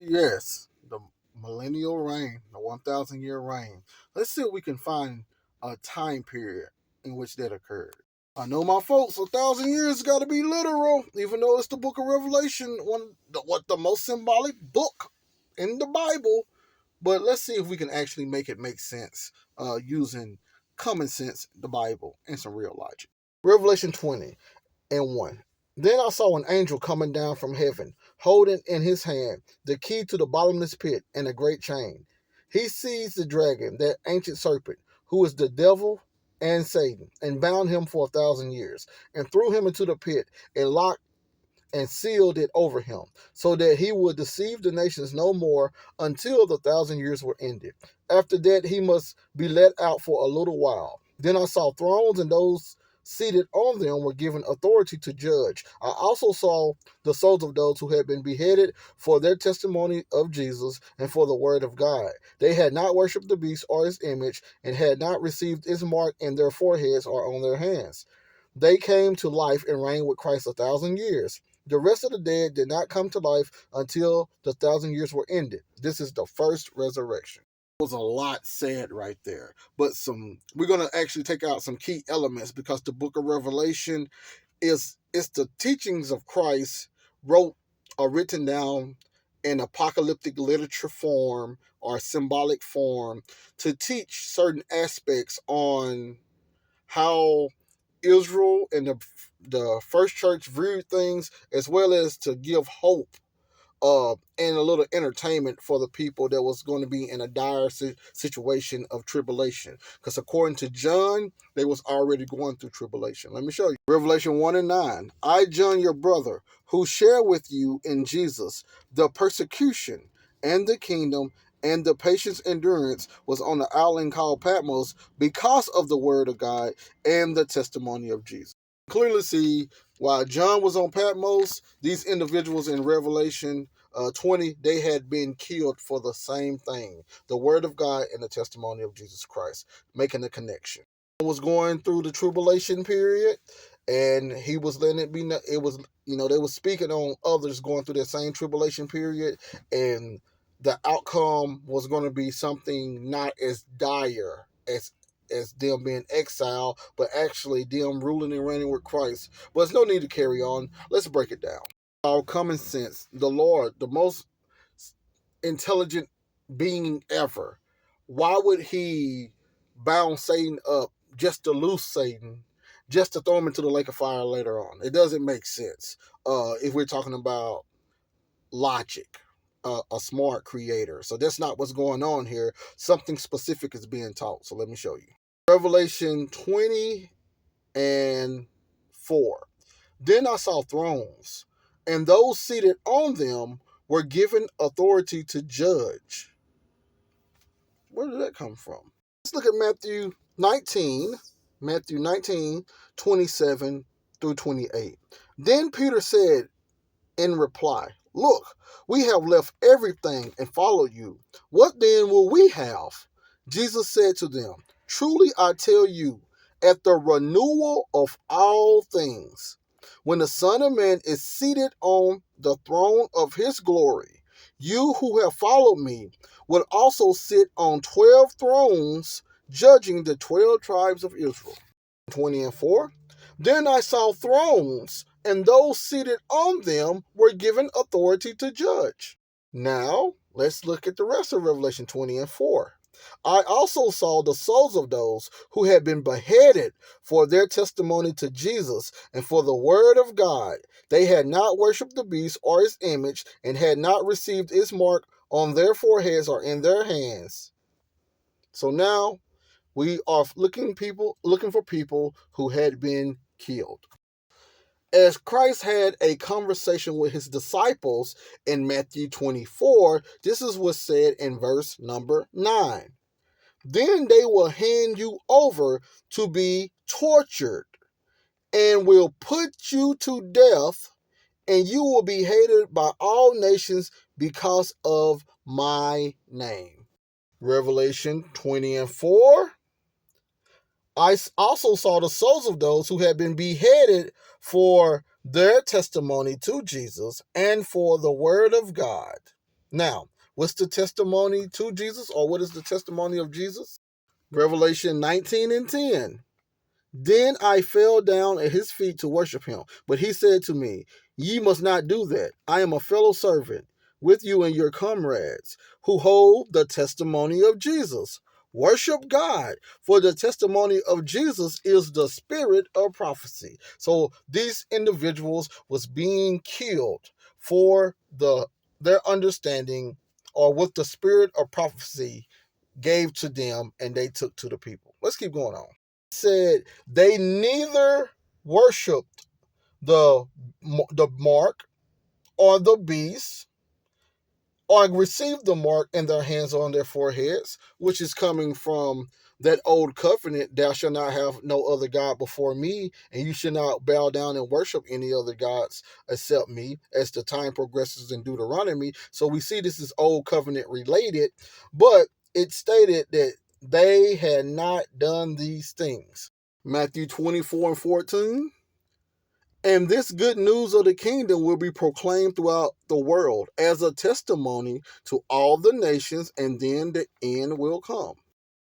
Yes, the millennial reign, the 1,000 year reign. Let's see if we can find a time period in which that occurred. I know my folks, 1,000 years got to be literal, even though it's the book of Revelation, what the most symbolic book in the Bible. But let's see if we can actually make it make sense using common sense, the Bible, and some real logic. Revelation 20:1. Then I saw an angel coming down from heaven, holding in his hand the key to the bottomless pit and a great chain. He seized the dragon, that ancient serpent, who is the devil and Satan, and bound him for 1,000 years, and threw him into the pit, and locked and sealed it over him, so that he would deceive the nations no more until the 1,000 years were ended. After that, he must be let out for a little while. Then I saw thrones, and those seated on them were given authority to judge. I also saw the souls of those who had been beheaded for their testimony of Jesus and for the word of God. They had not worshipped the beast or his image, and had not received his mark in their foreheads or on their hands. They came to life and reigned with Christ 1,000 years. The rest of the dead did not come to life until the 1,000 years were ended. This is the first resurrection. Was a lot said right there, but we're gonna actually take out some key elements because the book of Revelation is it's the teachings of Christ wrote or written down in apocalyptic literature form or symbolic form to teach certain aspects on how Israel and the first church viewed things, as well as to give hope and a little entertainment for the people that was going to be in a dire situation of tribulation. Because according to John, they was already going through tribulation. Let me show you. Revelation 1:9. I, John, your brother, who share with you in Jesus the persecution and the kingdom and the patience endurance, was on the island called Patmos because of the word of God and the testimony of Jesus. Clearly see, while John was on Patmos, these individuals in Revelation 20, they had been killed for the same thing, the word of God and the testimony of Jesus Christ, making the connection. He was going through the tribulation period, and he was letting it be, it was, they were speaking on others going through that same tribulation period, and the outcome was going to be something not as dire as them being exiled, but actually them ruling and reigning with Christ. But there's no need to carry on. Let's break it down. Our common sense, the Lord, the most intelligent being ever, why would he bound Satan up just to loose Satan, just to throw him into the lake of fire later on? It doesn't make sense if we're talking about logic. A smart creator. So that's not what's going on here. Something specific is being taught. So let me show you. Revelation 20:4. Then I saw thrones, and those seated on them were given authority to judge. Where did that come from? Let's look at Matthew 19:27-28. Then Peter said in reply, look, we have left everything and followed you. What then will we have? Jesus said to them, truly I tell you, at the renewal of all things, when the Son of Man is seated on the throne of his glory, you who have followed me will also sit on 12 thrones, judging the 12 tribes of Israel. 20:4. Then I saw thrones, and those seated on them were given authority to judge. Now, let's look at the rest of Revelation 20:4. I also saw the souls of those who had been beheaded for their testimony to Jesus and for the word of God. They had not worshipped the beast or his image, and had not received his mark on their foreheads or in their hands. So now we are looking for people who had been killed. As Christ had a conversation with his disciples in Matthew 24, this is what's said in verse number 9. Then they will hand you over to be tortured and will put you to death, and you will be hated by all nations because of my name. Revelation 20:4. I also saw the souls of those who had been beheaded for their testimony to Jesus and for the word of God. Now, what's the testimony to Jesus, or what is the testimony of Jesus? Revelation 19 and 10. Then I fell down at his feet to worship him. But he said to me, Ye must not do that. I am a fellow servant with you and your comrades who hold the testimony of Jesus. Worship God, for the testimony of Jesus is the spirit of prophecy. So these individuals was being killed for their understanding, or what the spirit of prophecy gave to them and they took to the people. Let's keep going on. Said they neither worshipped the mark or the beast, or received the mark in their hands on their foreheads, which is coming from that old covenant. Thou shalt not have no other God before me, and you should not bow down and worship any other gods except me, as the time progresses in Deuteronomy. So we see this is old covenant related, but it stated that they had not done these things. Matthew 24 and 14. And this good news of the kingdom will be proclaimed throughout the world as a testimony to all the nations, and then the end will come.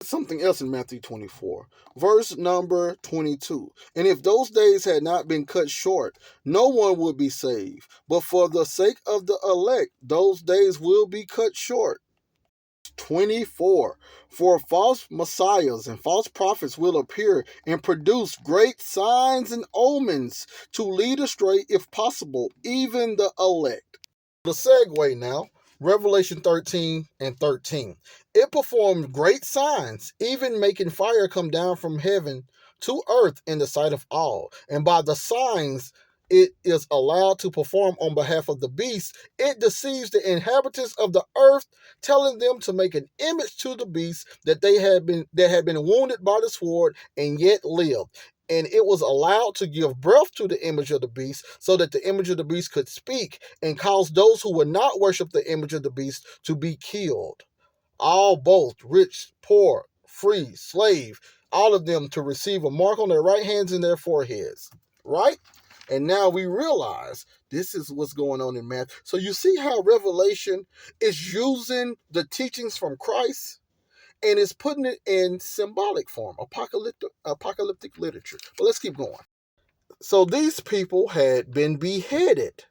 Something else in Matthew 24, verse number 22. And if those days had not been cut short, no one would be saved. But for the sake of the elect, those days will be cut short. 24. For false messiahs and false prophets will appear and produce great signs and omens to lead astray, if possible, even the elect. The segue now, Revelation 13 and 13. It performed great signs, even making fire come down from heaven to earth in the sight of all. And by the signs it is allowed to perform on behalf of the beast, it deceives the inhabitants of the earth, telling them to make an image to the beast that had been wounded by the sword and yet lived. And it was allowed to give breath to the image of the beast, so that the image of the beast could speak and cause those who would not worship the image of the beast to be killed. All, both rich, poor, free, slave, all of them to receive a mark on their right hands and their foreheads. Right? And now we realize this is what's going on in Matthew. So you see how Revelation is using the teachings from Christ and is putting it in symbolic form, apocalyptic literature. But let's keep going. So these people had been beheaded,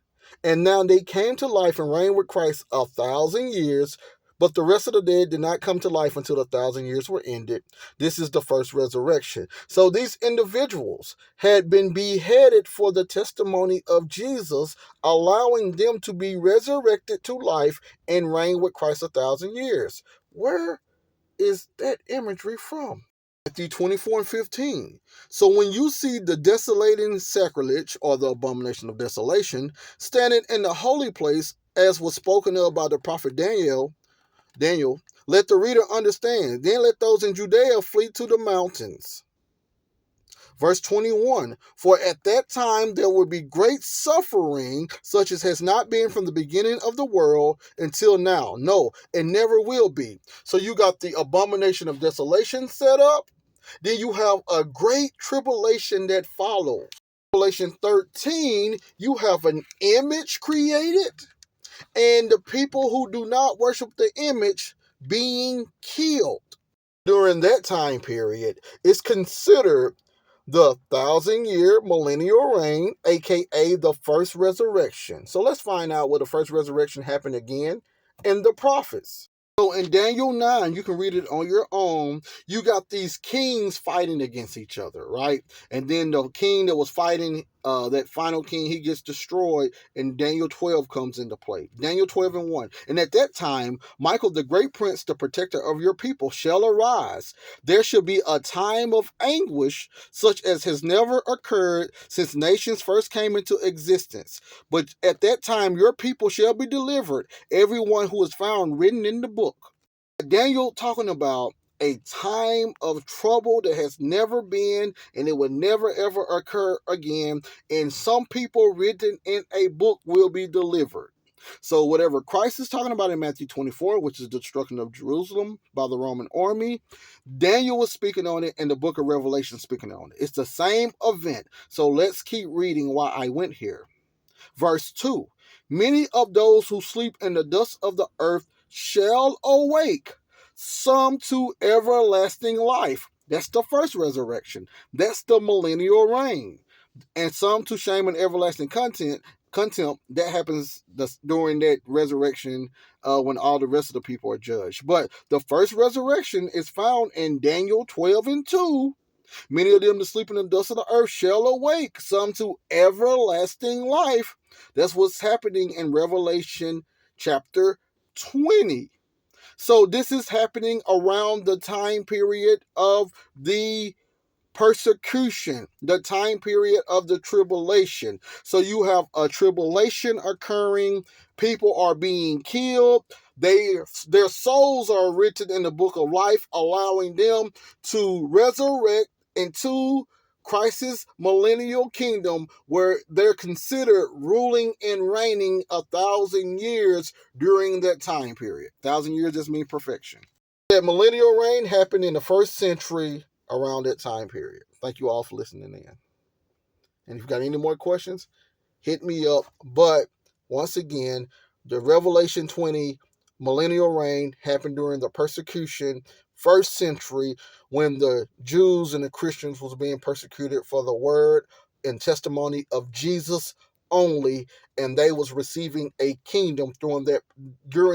and now they came to life and reigned with Christ 1,000 years. But the rest of the dead did not come to life until the 1,000 years were ended. This is the first resurrection. So these individuals had been beheaded for the testimony of Jesus, allowing them to be resurrected to life and reign with Christ 1,000 years. Where is that imagery from? Matthew 24 and 15. So when you see the desolating sacrilege, or the abomination of desolation, standing in the holy place, as was spoken of by the prophet Daniel, let the reader understand. Then let those in Judea flee to the mountains. Verse 21, for at that time there will be great suffering, such as has not been from the beginning of the world until now. No, and never will be. So you got the abomination of desolation set up. Then you have a great tribulation that follows. Revelation 13, you have an image created, and the people who do not worship the image being killed. During that time period, it's considered the 1,000-year millennial reign, aka the first resurrection. So let's find out where the first resurrection happened again in the prophets. So in Daniel 9, you can read it on your own. You got these kings fighting against each other, right? And then the king that was fighting, that final king, he gets destroyed, and Daniel 12 comes into play. Daniel 12 and 1. And at that time, Michael, the great prince, the protector of your people, shall arise. There shall be a time of anguish, such as has never occurred since nations first came into existence. But at that time, your people shall be delivered, everyone who is found written in the book. Daniel talking about a time of trouble that has never been, and it will never ever occur again, and some people written in a book will be delivered. So whatever Christ is talking about in Matthew 24, which is the destruction of Jerusalem by the Roman army, Daniel was speaking on it, and the book of Revelation speaking on it. It's the same event. So let's keep reading while I went here. Verse 2. Many of those who sleep in the dust of the earth shall awake, some to everlasting life. That's the first resurrection. That's the millennial reign. And some to shame and everlasting contempt. That happens during that resurrection when all the rest of the people are judged. But the first resurrection is found in Daniel 12:2. Many of them that sleep in the dust of the earth shall awake, some to everlasting life. That's what's happening in Revelation chapter 20. So this is happening around the time period of the persecution, the time period of the tribulation. So you have a tribulation occurring, people are being killed, their souls are written in the book of life, allowing them to resurrect into Christ's millennial kingdom, where they're considered ruling and reigning 1,000 years during that time period. 1,000 years just means perfection. That millennial reign happened in the first century around that time period. Thank you all for listening in. And if you've got any more questions, hit me up. But once again, the Revelation 20 millennial reign happened during the persecution, first century, when the Jews and the Christians was being persecuted for the word and testimony of Jesus only, and they was receiving a kingdom during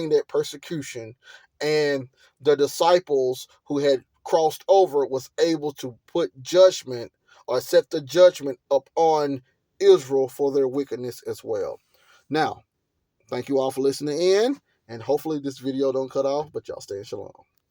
that persecution. And the disciples who had crossed over was able to put judgment or set the judgment upon Israel for their wickedness as well. Now, thank you all for listening in, and hopefully this video don't cut off, but y'all stay in shalom.